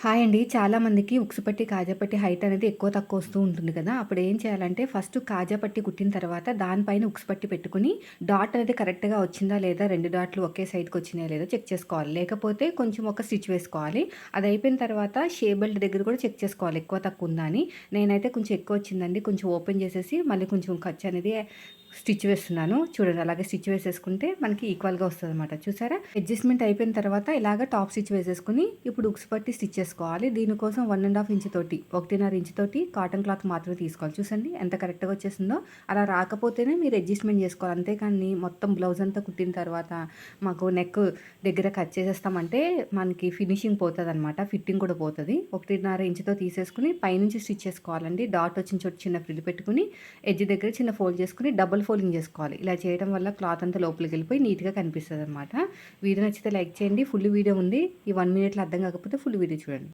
Hi అండి. చాలామందికి ఉక్సు పట్టి, కాజా పట్టి హైట్ అనేది ఎక్కువ తక్కువ వస్తూ ఉంటుంది కదా! అప్పుడు ఏం చేయాలంటే ఫస్ట్ కాజా పట్టి కుట్టిన తర్వాత దానిపైన ఉక్సు పట్టి పెట్టుకొని డాట్ అనేది కరెక్ట్‌గా వచ్చిందా లేదా, 2 డాట్లు ఒకే సైడ్‌కి వచ్చినాయా లేదా చెక్ చేసుకోవాలి. లేకపోతే కొంచెం ఒక స్టిచ్ వేసుకోవాలి. అది అయిపోయిన తర్వాత షే బెల్ట్ దగ్గర కూడా చెక్ చేసుకోవాలి ఎక్కువ తక్కువ ఉందా అని. నేనైతే కొంచెం ఎక్కువ వచ్చిందండి. కొంచెం ఓపెన్ చేసేసి మళ్ళీ కొంచెం ఖర్చు అనేది స్టిచ్ వేస్తున్నాను. చూడండి అలాగే స్టిచ్ వేసేసుకుంటే మనకి ఈక్వల్‌గా వస్తదనమాట. చూసారా? అడ్జస్ట్‌మెంట్ అయిపోయిన తర్వాత ఇలాగ టాప్ స్టిచ్ వేసేసుకొని ఇప్పుడు ఉక్స్ పట్టి స్టిచ్ చేసుకోవాలి. దీనికోసం 1½ ఇంచ్ తోటి, 1½ ఇంచ్ తోటి కాటన్ క్లాత్ మాత్రమే తీసుకోవాలి. చూసండి ఎంత కరెక్ట్‌గా వచ్చేసిందో. అలా రాకపోతేనే మీరు అడ్జస్ట్‌మెంట్ చేసుకోవాలి. అంతేకానీ మొత్తం బ్లౌజ్ అంతా కుట్టిన తర్వాత మాకు నెక్ దగ్గర కట్ చేసేస్తామంటే మనకి ఫినిషింగ్ పోతదనమాట. ఫిట్టింగ్ కూడా పోతది. 1½ ఇంచ్‌తో తీసేసుకొని పైనుంచి స్టిచ్ చేసుకోవాలండి. డాట్ వచ్చిన చోట చిన్న ఫ్రిల్ పెట్టుకొని ఎడ్జ్ దగ్గర చిన్న ఫోల్డ్ చేసుకొని డబుల్ ఫోల్డింగ్ చేసుకోవాలి. ఇలా చేయడం వల్ల క్లాత్ అంతా లోపలికెళ్ళిపోయి నీట్‌గా కనిపిస్తదనమాట. వీడియో నచ్చితే లైక్ చేయండి. ఫుల్ వీడియో ఉంది. ఈ 1 మినిట్‌లో అర్థం కాకపోతే ఫుల్ వీడియో చూడండి.